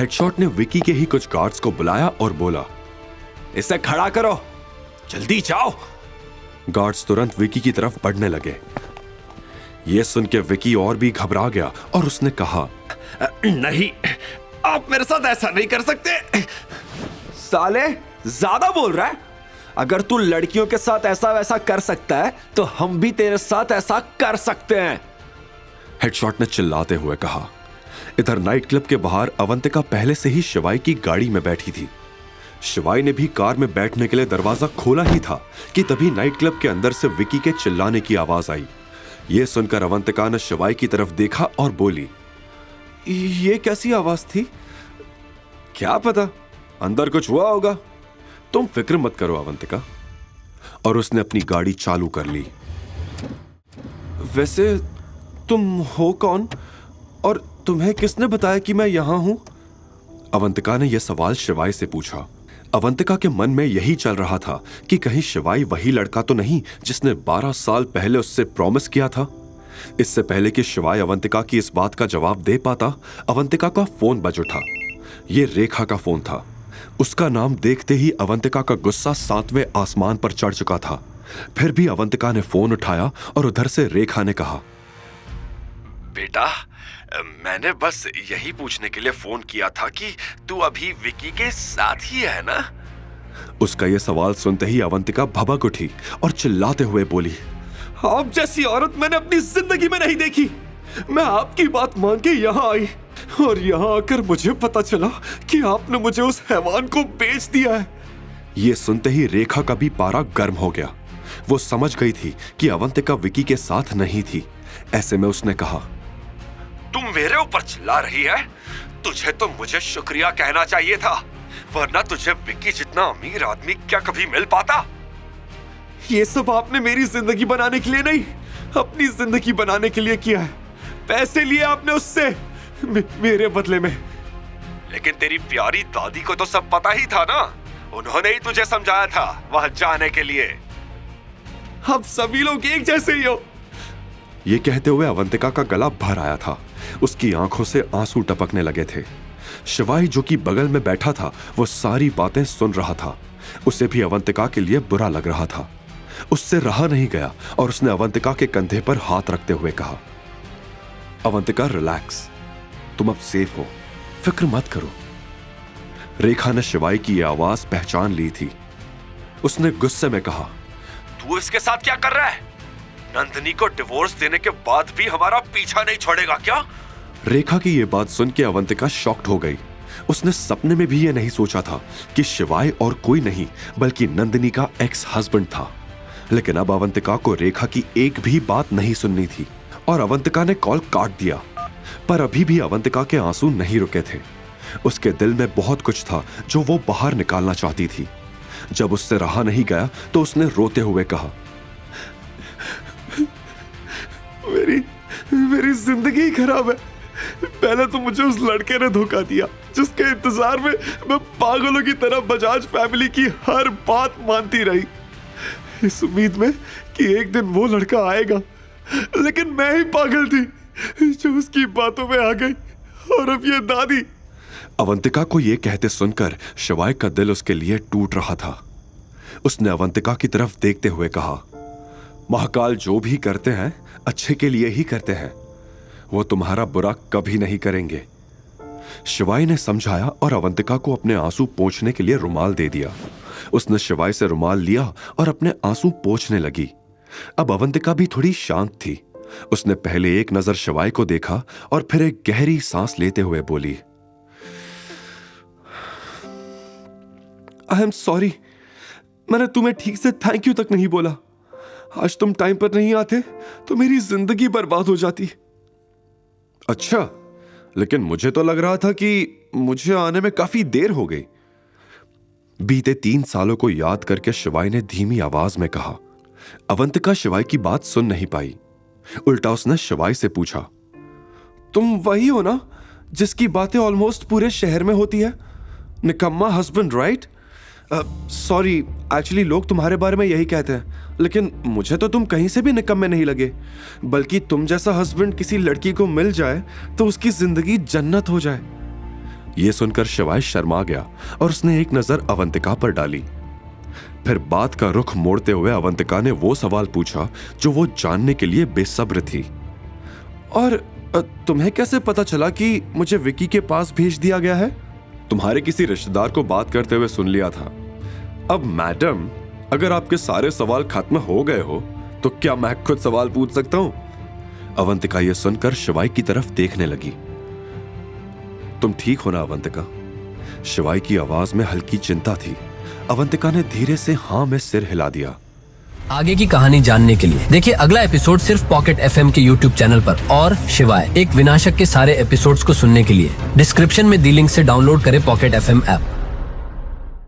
Headshot ने विकी के ही कुछ गार्ड्स को बुलाया और बोला, इसे खड़ा करो, जल्दी जाओ। गार्ड्स तुरंत विकी की तरफ बढ़ने लगे। यह सुन के विकी और भी घबरा गया और उसने कहा, नहीं, आप मेरे साथ ऐसा नहीं कर सकते। साले, ज्यादा बोल रहा है? अगर तू लड़कियों के साथ ऐसा वैसा कर सकता है तो हम भी तेरे साथ ऐसा कर सकते हैं, हेडशॉट ने चिल्लाते हुए कहा। इधर नाइट क्लब के बाहर अवंतिका पहले से ही शिवाई की गाड़ी में बैठी थी। शिवाई ने भी कार में बैठने के लिए दरवाजा खोला ही था कि तभी नाइट क्लब के अंदर से विकी के चिल्लाने की आवाज आई। यह सुनकर अवंतिका ने शिवाई की तरफ देखा और बोली, ये कैसी आवाज थी? क्या पता, अंदर कुछ हुआ होगा। तुम फिक्र मत करो अवंतिका। और उसने अपनी गाड़ी चालू कर ली। वैसे तुम हो कौन और तुम्हें किसने बताया कि मैं यहां हूं? अवंतिका ने यह सवाल शिवाई से पूछा। अवंतिका के मन में यही चल रहा था कि कहीं शिवाई वही लड़का तो नहीं जिसने 12 साल पहले उससे प्रॉमिस किया था। इससे पहले कि शिवाई अवंतिका की इस बात का जवाब दे पाता, अवंतिका का फोन बज उठा। यह रेखा का फोन था। उसका नाम देखते ही अवंतिका का गुस्सा 7वें आसमान पर चढ़ चुका था। फिर भी अवंतिका ने फोन उठाया और उधर से रेखा ने कहा, बेटा, मैंने बस यही पूछने के लिए फोन किया था कि तू अभी विकी के साथ ही है ना? उसका यह सवाल सुनते ही अवंतिका भभक उठी और चिल्लाते हुए बोली, आप जैसी औरत मैंने अपनी जिंदगी में नहीं देखी। मैं आपकी बात मान के यहाँ आई और यहाँ आकर मुझे पता चला कि आपने मुझे उस हैवान को बेच दिया है। यह सुनते ही रेखा का भी पारा गर्म हो गया। वो समझ गई थी कि अवंतिका विकी के साथ नहीं थी। ऐसे में उसने कहा, तुम मेरे ऊपर चिल्ला रही है? तुझे तो मुझे शुक्रिया कहना चाहिए था, वरना तुझे विकी जितना अमीर आदमी क्या कभी मिल पाता? ये सब आपने मेरी जिंदगी बनाने के लिए नहीं, अपनी जिंदगी बनाने के लिए किया है। पैसे लिए आपने उससे मेरे बदले में। लेकिन तेरी प्यारी दादी को तो सब पता ही था ना, उन्होंने ही तुझे समझाया था वहां जाने के लिए। आप सभी लोग एक जैसे ही हो। ये कहते हुए अवंतिका का गला भर आया था। उसकी आंखों से आंसू टपकने लगे थे। शिवाई जो कि बगल में बैठा था, वो सारी बातें सुन रहा था। उसे भी अवंतिका के लिए बुरा लग रहा था। उससे रहा नहीं गया और उसने अवंतिका के कंधे पर हाथ रखते हुए कहा, अवंतिका रिलैक्स, तुम अब सेफ हो, फिक्र मत करो। रेखा ने शिवाई की यह आवाज पहचान ली थी। उसने गुस्से में कहा, तू इसके साथ क्या कर रहा है? नंदिनी को डिवोर्स देने के बाद भी हमारा पीछा नहीं छोड़ेगा क्या? रेखा की यह बात सुन के अवंतिका शॉक्ड हो गई। उसने सपने में भी यह नहीं सोचा था कि शिवाय और कोई नहीं बल्कि नंदिनी का एक्स हस्बैंड था। लेकिन अब अवंतिका को रेखा की एक भी बात नहीं सुननी थी और अवंतिका ने कॉल काट दिया। पर अभी भी अवंतिका के आंसू नहीं रुके थे। उसके दिल में बहुत कुछ था जो वो बाहर निकालना चाहती थी। जब उससे रहा नहीं गया तो उसने रोते हुए कहा, मेरी जिंदगी ही खराब है। पहले तो मुझे उस लड़के ने धोखा दिया जिसके इंतजार में मैं पागलों की तरह बजाज फैमिली की हर बात मानती रही, इस उम्मीद में कि एक दिन वो लड़का आएगा। लेकिन मैं ही पागल थी जो उसकी बातों में आ गई। और अब ये दादी। अवंतिका को यह कहते सुनकर शिवाय का दिल उसके लिए टूट रहा था। उसने अवंतिका की तरफ देखते हुए कहा, महाकाल जो भी करते हैं अच्छे के लिए ही करते हैं, वो तुम्हारा बुरा कभी नहीं करेंगे। शिवाय ने समझाया और अवंतिका को अपने आंसू पोंछने के लिए रुमाल दे दिया। उसने शिवाय से रुमाल लिया और अपने आंसू पोंछने लगी। अब अवंतिका भी थोड़ी शांत थी। उसने पहले एक नजर शिवाय को देखा और फिर एक गहरी सांस लेते हुए बोली, आई एम सॉरी, मैंने तुम्हें ठीक से थैंक यू तक नहीं बोला। आज तुम टाइम पर नहीं आते तो मेरी जिंदगी बर्बाद हो जाती। अच्छा, लेकिन मुझे तो लग रहा था कि मुझे आने में काफी देर हो गई। बीते 3 सालों को याद करके शिवाय ने धीमी आवाज में कहा। अवंतिका शिवाय की बात सुन नहीं पाई। उल्टा उसने शिवाय से पूछा, तुम वही हो ना जिसकी बातें ऑलमोस्ट पूरे शहर में होती है? निकम्मा हस्बैंड, राइट? सॉरी, एक्चुअली लोग तुम्हारे बारे में यही कहते हैं, लेकिन मुझे तो तुम कहीं से भी निकम्मे नहीं लगे। बल्कि तुम जैसा हस्बैंड किसी लड़की को मिल जाए तो उसकी जिंदगी जन्नत हो जाए। यह सुनकर शिवाय शर्मा गया और उसने एक नजर अवंतिका पर डाली। फिर बात का रुख मोड़ते हुए अवंतिका ने वो सवाल पूछा जो वो जानने के लिए बेसब्र थी। और तुम्हें कैसे पता चला कि मुझे विकी के पास भेज दिया गया है? तुम्हारे किसी रिश्तेदार को बात करते हुए सुन लिया था। अब मैडम, अगर आपके सारे सवाल खत्म हो गए हो तो क्या मैं खुद सवाल पूछ सकता हूं? अवंतिका यह सुनकर शिवाय की तरफ देखने लगी। तुम ठीक हो ना अवंतिका? शिवाय की आवाज में हल्की चिंता थी। अवंतिका ने धीरे से हाँ में सिर हिला दिया। आगे की कहानी जानने के लिए देखिए अगला एपिसोड सिर्फ पॉकेट एफएम के यूट्यूब चैनल पर। और शिवाय एक विनाशक के सारे एपिसोड्स को सुनने के लिए डिस्क्रिप्शन में दी लिंक से डाउनलोड करें पॉकेट एफएम ऐप।